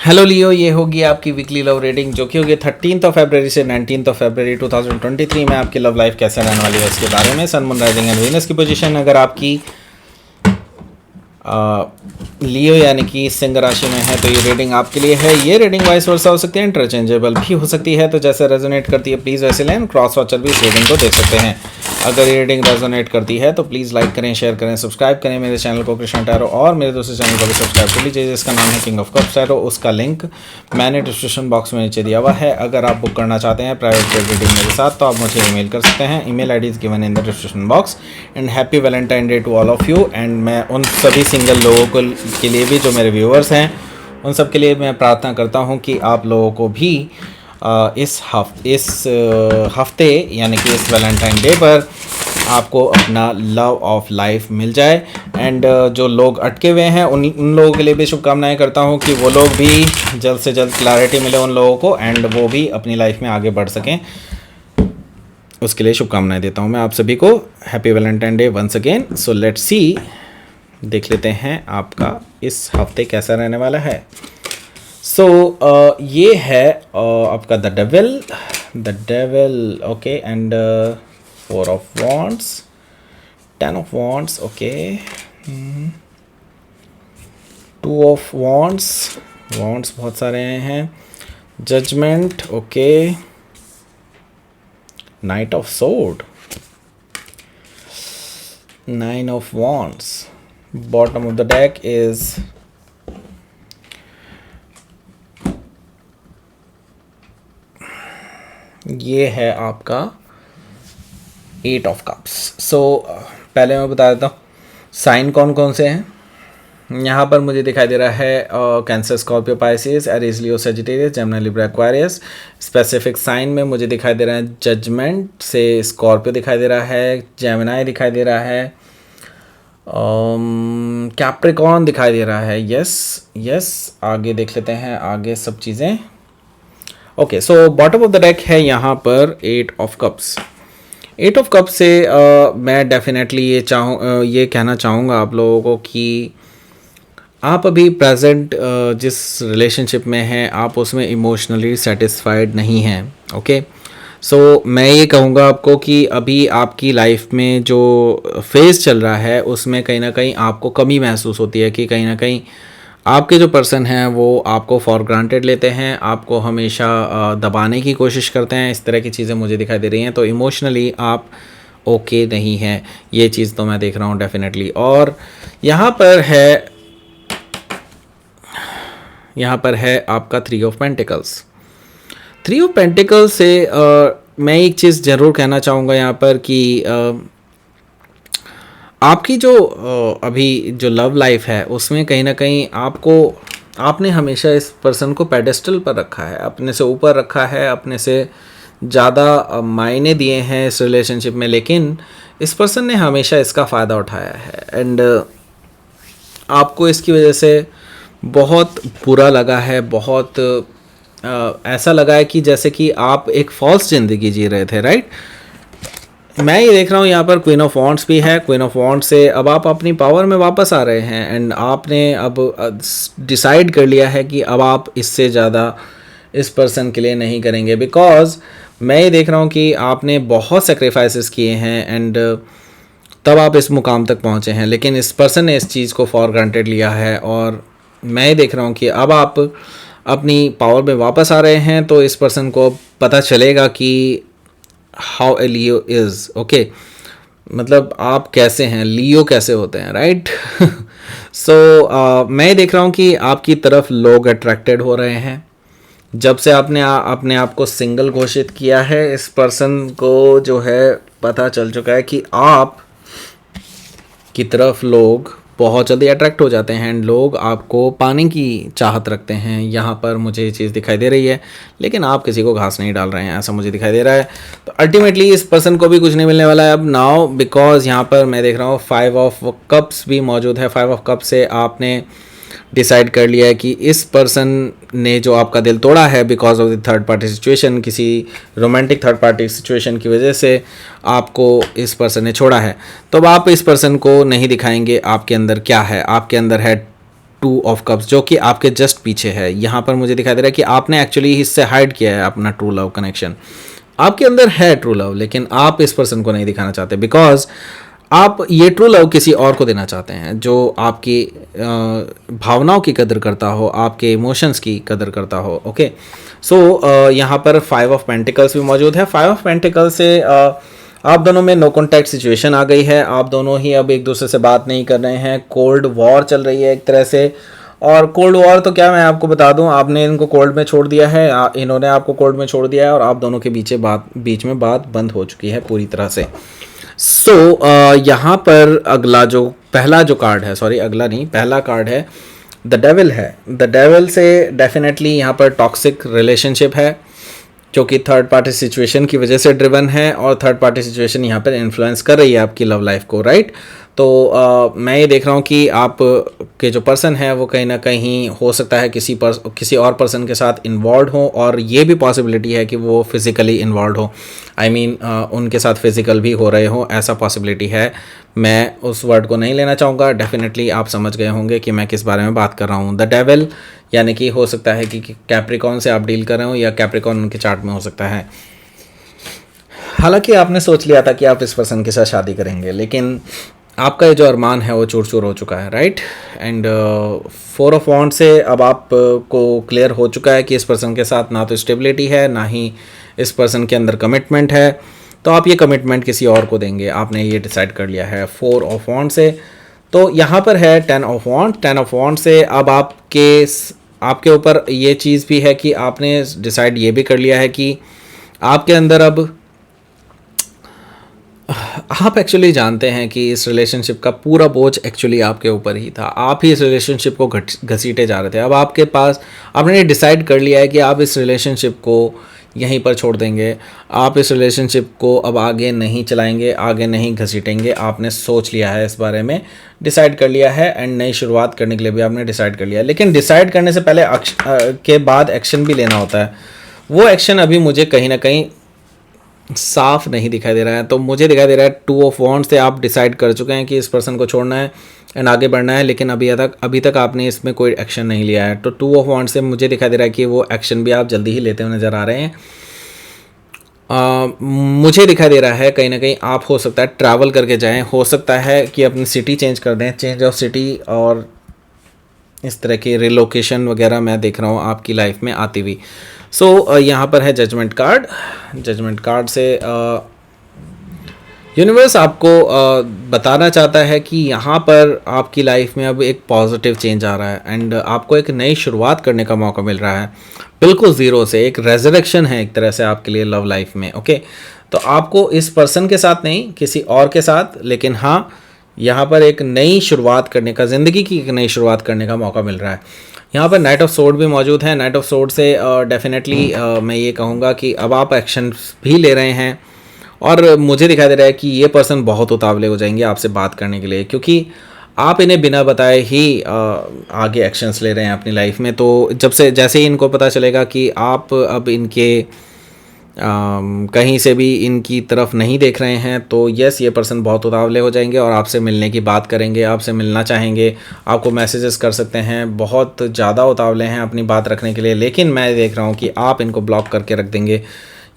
Hello लियो, ये होगी आपकी वीकली लव रीडिंग जो कि होगी 13 फरवरी से 19 फरवरी 2023 में। आपकी लव लाइफ कैसे रहने वाली है इसके बारे में। सन, मून, राइजिंग एंड वीनस की पोजीशन अगर आपकी लियो यानी कि सिंह राशि में है तो ये रीडिंग आपके लिए है। ये रीडिंग वाइस वर्सा हो सकती है, इंटरचेंजेबल भी हो सकती है, तो जैसे रेजोनेट करती है प्लीज़ वैसे लें। क्रॉस वॉचर भी इस रीडिंग को देख सकते हैं। अगर ये रीडिंग रेजोनेट करती है तो प्लीज़ लाइक करें, शेयर करें, सब्सक्राइब करें मेरे चैनल को कृष्ण टैरो, और मेरे दूसरे चैनल को भी सब्सक्राइब कर लीजिए जिसका नाम है किंग ऑफ कप्स टैरो। उसका लिंक मैंने डिस्क्रिप्शन बॉक्स में नीचे दिया हुआ है। अगर आप बुक करना चाहते हैं प्राइवेट रीडिंग मेरे साथ तो आप मुझे ईमेल कर सकते हैं। Email ID is given in the description box. And happy Valentine day to all of you. And मैं उन सभी सिंगल लोगों के लिए भी जो मेरे व्यूअर्स हैं उन सब के लिए मैं प्रार्थना करता हूं कि आप लोगों को भी इस हफ्ते यानी कि इस वैलेंटाइन डे पर आपको अपना लव ऑफ लाइफ मिल जाए। एंड जो लोग अटके हुए हैं उन लोगों के लिए भी शुभकामनाएं करता हूं कि वो लोग भी जल्द से जल्द क्लैरिटी मिले उन लोगों को एंड वो भी अपनी लाइफ में आगे बढ़ सकें। उसके लिए शुभकामनाएं देता हूं मैं आप सभी को। Happy Valentine day once again. So let's see, देख लेते हैं आपका इस हफ्ते कैसा रहने वाला है। सो ये है आपका the devil okay, and 4 of wands, 10 of wands okay, 2 of wands बहुत सारे हैं, judgement okay, knight of sword, 9 of wands. Bottom of the deck is ये है आपका 8 ऑफ कप्स। सो पहले मैं बता देता हूँ साइन कौन कौन से हैं। यहाँ पर मुझे दिखाई दे रहा है Cancer, Scorpio, Pisces, Aries, Leo, Sagittarius, Gemini, Libra, Aquarius. Specific sign में मुझे दिखाई दे रहा है जजमेंट से स्कॉर्पियो दिखाई दे रहा है, जेमिनी दिखाई दे रहा है, कैप्रिकॉर्न दिखाई दे रहा है। यस आगे देख लेते हैं आगे सब चीज़ें। Okay, so bottom of the deck है यहाँ पर 8 ऑफ कप्स। 8 ऑफ कप्स से मैं डेफिनेटली ये कहना चाहूँगा आप लोगों को कि आप अभी प्रेजेंट जिस रिलेशनशिप में हैं आप उसमें इमोशनली सेटिस्फाइड नहीं हैं। ओके, सो मैं ये कहूँगा आपको कि अभी आपकी लाइफ में जो फेज़ चल रहा है उसमें कहीं ना कहीं आपको कमी महसूस होती है कि कहीं ना कहीं आपके जो पर्सन हैं वो आपको फॉर ग्रांटेड लेते हैं, आपको हमेशा दबाने की कोशिश करते हैं। इस तरह की चीज़ें मुझे दिखाई दे रही हैं। तो इमोशनली आप ओके नहीं हैं, ये चीज़ तो मैं देख रहा हूँ डेफिनेटली। और यहाँ पर है आपका 3 ऑफ पेंटिकल्स। 3 ऑफ पेंटिकल्स से मैं एक चीज़ ज़रूर कहना चाहूँगा यहाँ पर कि आपकी जो अभी जो लव लाइफ है उसमें कहीं ना कहीं आपने हमेशा इस पर्सन को पेडेस्टल पर रखा है, अपने से ऊपर रखा है, अपने से ज़्यादा मायने दिए हैं इस रिलेशनशिप में, लेकिन इस पर्सन ने हमेशा इसका फ़ायदा उठाया है एंड आपको इसकी वजह से बहुत बुरा लगा है, बहुत ऐसा लगा है कि जैसे कि आप एक फॉल्स ज़िंदगी जी रहे थे, राइट। मैं ये देख रहा हूँ यहाँ पर क्वीन ऑफ वॉन्ड्स भी है। क्वीन ऑफ वॉन्ड्स से अब आप अपनी पावर में वापस आ रहे हैं एंड आपने अब डिसाइड कर लिया है कि अब आप इससे ज़्यादा इस पर्सन के लिए नहीं करेंगे, बिकॉज मैं ये देख रहा हूँ कि आपने बहुत सेक्रीफाइसेस किए हैं एंड तब आप इस मुकाम तक पहुँचे हैं, लेकिन इस पर्सन ने इस चीज़ को फॉर ग्रांटेड लिया है। और मैं ये देख रहा हूँ कि अब आप अपनी पावर में वापस आ रहे हैं तो इस पर्सन को पता चलेगा कि how a Leo is okay, मतलब आप कैसे हैं, लियो कैसे होते हैं, राइट। सो मैं देख रहा हूँ कि आपकी तरफ लोग अट्रैक्टेड हो रहे हैं। जब से आपने अपने आप को सिंगल घोषित किया है इस पर्सन को जो है पता चल चुका है कि आप की तरफ लोग बहुत जल्दी अट्रैक्ट हो जाते हैं एंड लोग आपको पाने की चाहत रखते हैं। यहाँ पर मुझे ये चीज़ दिखाई दे रही है, लेकिन आप किसी को घास नहीं डाल रहे हैं, ऐसा मुझे दिखाई दे रहा है। तो अल्टीमेटली इस पर्सन को भी कुछ नहीं मिलने वाला है अब नाउ, बिकॉज यहाँ पर मैं देख रहा हूँ 5 ऑफ कप्स भी मौजूद है। 5 ऑफ कप्स से आपने डिसाइड कर लिया है कि इस पर्सन ने जो आपका दिल तोड़ा है because of the third party situation, किसी रोमांटिक थर्ड पार्टी सिचुएशन की वजह से आपको इस पर्सन ने छोड़ा है। तो अब आप इस पर्सन को नहीं दिखाएंगे आपके अंदर क्या है। आपके अंदर है टू ऑफ कप्स जो कि आपके जस्ट पीछे है, यहाँ पर मुझे दिखाई दे रहा है कि आपने एक्चुअली इससे हाइड किया है अपना ट्रू लव कनेक्शन। आपके अंदर है ट्रू लव, लेकिन आप इस पर्सन को नहीं दिखाना चाहते बिकॉज आप ये ट्रू लव किसी और को देना चाहते हैं जो आपकी भावनाओं की कदर करता हो, आपके इमोशंस की कदर करता हो। ओके, सो यहाँ पर 5 ऑफ पेंटिकल्स भी मौजूद है। 5 ऑफ पेंटिकल्स से आप दोनों में नो कॉन्टैक्ट सिचुएशन आ गई है। आप दोनों ही अब एक दूसरे से बात नहीं कर रहे हैं, कोल्ड वॉर चल रही है एक तरह से। और कोल्ड वॉर तो क्या, मैं आपको बता दूं, आपने इनको कोल्ड में छोड़ दिया है, इन्होंने आपको कोल्ड में छोड़ दिया है, और आप दोनों के बीच में बात बंद हो चुकी है पूरी तरह से। सो यहाँ पर अगला जो पहला जो कार्ड है, सॉरी अगला नहीं, पहला कार्ड है द डेविल है। द डेविल से डेफिनेटली यहाँ पर टॉक्सिक रिलेशनशिप है जो कि थर्ड पार्टी सिचुएशन की वजह से ड्रिवन है, और थर्ड पार्टी सिचुएशन यहाँ पर इन्फ्लुएंस कर रही है आपकी लव लाइफ को, राइट। तो मैं ये देख रहा हूँ कि आप के जो पर्सन है वो कहीं ना कहीं हो सकता है किसी और पर्सन के साथ इन्वॉल्व हो, और ये भी पॉसिबिलिटी है कि वो फिज़िकली इन्वॉल्व हो। आई मीन उनके साथ फिज़िकल भी हो रहे हो, ऐसा पॉसिबिलिटी है। मैं उस वर्ड को नहीं लेना चाहूँगा, डेफिनेटली आप समझ गए होंगे कि मैं किस बारे में बात कर रहा हूँ। द डेविल यानी कि हो सकता है कि कैप्रिकॉन से आप डील कर रहे हो, या कैप्रिकॉन उनके चार्ट में हो सकता है। हालांकि आपने सोच लिया था कि आप इस पर्सन के साथ शादी करेंगे, लेकिन आपका ये जो अरमान है वो चूर चूर हो चुका है, राइट। एंड 4 ऑफ वॉन्ड्स से अब आप को क्लियर हो चुका है कि इस पर्सन के साथ ना तो स्टेबिलिटी है, ना ही इस पर्सन के अंदर कमिटमेंट है, तो आप ये कमिटमेंट किसी और को देंगे, आपने ये डिसाइड कर लिया है 4 ऑफ वॉन्ड्स से। तो यहाँ पर है 10 ऑफ वॉन्ड। 10 ऑफ वॉन्ड से अब आपके ऊपर ये चीज़ भी है कि आपने डिसाइड ये भी कर लिया है कि आपके अंदर अब आप एक्चुअली जानते हैं कि इस रिलेशनशिप का पूरा बोझ एक्चुअली आपके ऊपर ही था। आप ही इस रिलेशनशिप को घसीटे जा रहे थे। अब आपके पास आपने डिसाइड कर लिया है कि आप इस रिलेशनशिप को यहीं पर छोड़ देंगे, आप इस रिलेशनशिप को अब आगे नहीं चलाएंगे, आगे नहीं घसीटेंगे। आपने सोच लिया है, इस बारे में डिसाइड कर लिया है, एंड नई शुरुआत करने के लिए भी आपने डिसाइड कर लिया है। लेकिन डिसाइड करने से पहले के बाद एक्शन भी लेना होता है। वो एक्शन अभी मुझे कहीं ना कहीं साफ नहीं दिखाई दे रहा है। तो मुझे दिखाई दे रहा है 2 ऑफ वॉन्ड्स से आप डिसाइड कर चुके हैं कि इस पर्सन को छोड़ना है एंड आगे बढ़ना है, लेकिन अभी तक आपने इसमें कोई एक्शन नहीं लिया है। तो 2 ऑफ वॉन्ड्स से मुझे दिखाई दे रहा है कि वो एक्शन भी आप जल्दी ही लेते हुए नज़र आ रहे हैं। मुझे दिखाई दे रहा है कहीं ना कहीं आप हो सकता है ट्रैवल करके जाएं, हो सकता है कि अपनी सिटी चेंज कर दें, चेंज ऑफ सिटी, और इस तरह की रिलोकेशन वगैरह मैं देख रहा हूँ आपकी लाइफ में आती हुई। सो यहाँ पर है जजमेंट कार्ड। जजमेंट कार्ड से यूनिवर्स आपको बताना चाहता है कि यहाँ पर आपकी लाइफ में अब एक पॉजिटिव चेंज आ रहा है, एंड आपको एक नई शुरुआत करने का मौका मिल रहा है, बिल्कुल ज़ीरो से। एक रेजरेक्शन है एक तरह से आपके लिए लव लाइफ में। ओके, तो आपको इस पर्सन के साथ नहीं, किसी और के साथ, लेकिन हाँ यहाँ पर एक नई शुरुआत करने का, ज़िंदगी की एक नई शुरुआत करने का मौका मिल रहा है। यहाँ पर नाइट ऑफ सोर्ड भी मौजूद है। नाइट ऑफ सोर्ड से डेफिनेटली मैं ये कहूँगा कि अब आप एक्शन भी ले रहे हैं, और मुझे दिखाई दे रहा है कि ये पर्सन बहुत उतावले हो जाएंगे आपसे बात करने के लिए, क्योंकि आप इन्हें बिना बताए ही आगे एक्शंस ले रहे हैं अपनी लाइफ में। तो जैसे ही इनको पता चलेगा कि आप अब इनके कहीं से भी इनकी तरफ नहीं देख रहे हैं, तो यस, ये पर्सन बहुत उतावले हो जाएंगे और आपसे मिलने की बात करेंगे, आपसे मिलना चाहेंगे, आपको मैसेजेस कर सकते हैं, बहुत ज़्यादा उतावले हैं अपनी बात रखने के लिए। लेकिन मैं देख रहा हूँ कि आप इनको ब्लॉक करके रख देंगे।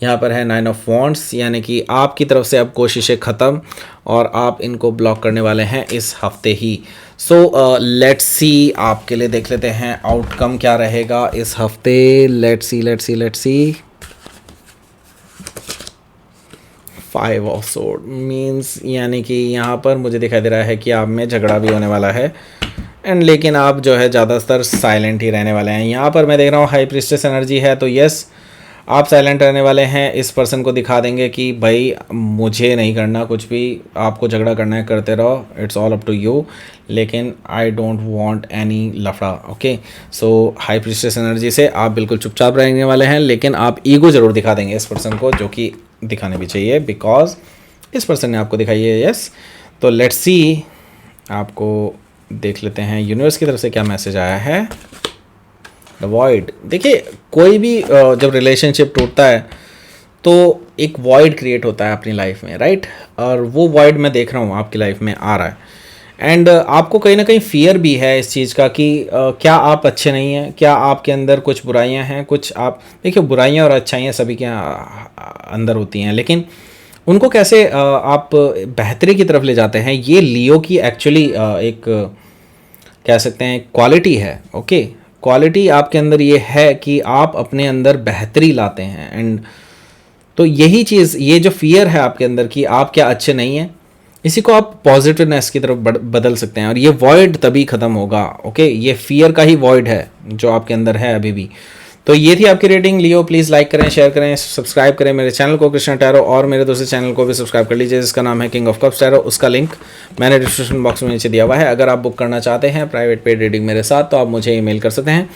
यहाँ पर है 9 ऑफ वॉन्ड्स, यानी कि आपकी तरफ से अब कोशिशें ख़त्म और आप इनको ब्लॉक करने वाले हैं इस हफ्ते ही। सो लेट्स सी, आपके लिए देख लेते हैं आउटकम क्या रहेगा इस हफ्ते। Let's see 5 of sword means, यानी कि यहाँ पर मुझे दिखाई दे रहा है कि आप में झगड़ा भी होने वाला है, एंड लेकिन आप जो है ज़्यादातर साइलेंट ही रहने वाले हैं। यहाँ पर मैं देख रहा हूँ हाई प्रीस्टेस एनर्जी है, तो यस, आप साइलेंट रहने वाले हैं। इस पर्सन को दिखा देंगे कि भाई मुझे नहीं करना कुछ भी, आपको झगड़ा करना है करते रहो, it's all up to you, लेकिन आई डोंट वांट एनी लफड़ा। Okay, so high priestess energy से आप बिल्कुल चुपचाप रहने वाले हैं, लेकिन आप ईगो ज़रूर दिखा देंगे इस पर्सन को, जो कि दिखाने भी चाहिए बिकॉज इस पर्सन ने आपको दिखाई है। यस, तो लेट्स सी, आपको देख लेते हैं यूनिवर्स की तरफ से क्या मैसेज आया है। The void. देखिए, कोई भी जब रिलेशनशिप टूटता है तो एक वॉइड क्रिएट होता है अपनी लाइफ में, राइट, और वो वॉइड मैं देख रहा हूँ आपकी लाइफ में आ रहा है, एंड आपको कहीं ना कहीं फियर भी है इस चीज़ का कि क्या आप अच्छे नहीं हैं, क्या आपके अंदर कुछ बुराइयां हैं, कुछ आप देखिए बुराइयां और अच्छाइयां सभी के अंदर होती हैं, लेकिन उनको कैसे आप बेहतरी की तरफ ले जाते हैं, ये लियो की एक्चुअली एक कह सकते हैं क्वालिटी है। ओके, क्वालिटी आपके अंदर ये है कि आप अपने अंदर बेहतरी लाते हैं। एंड तो यही चीज़, ये जो फियर है आपके अंदर कि आप क्या अच्छे नहीं हैं, इसी को आप पॉजिटिवनेस की तरफ बदल सकते हैं और ये वॉइड तभी ख़त्म होगा। ओके, ये फियर का ही वॉइड है जो आपके अंदर है अभी भी। तो ये थी आपकी रेटिंग लियो। प्लीज़ लाइक करें, शेयर करें, सब्सक्राइब करें मेरे चैनल को कृष्णा टैरो, और मेरे दूसरे चैनल को भी सब्सक्राइब कर लीजिए जिसका नाम है किंग ऑफ कप्स टैरो। उसका लिंक मैंने डिस्क्रिप्शन बॉक्स में नीचे दिया हुआ है। अगर आप बुक करना चाहते हैं प्राइवेट पेड रीडिंग मेरे साथ तो आप मुझे ईमेल कर सकते हैं।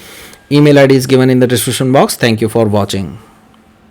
Email ID is given in the description box. Thank you for watching.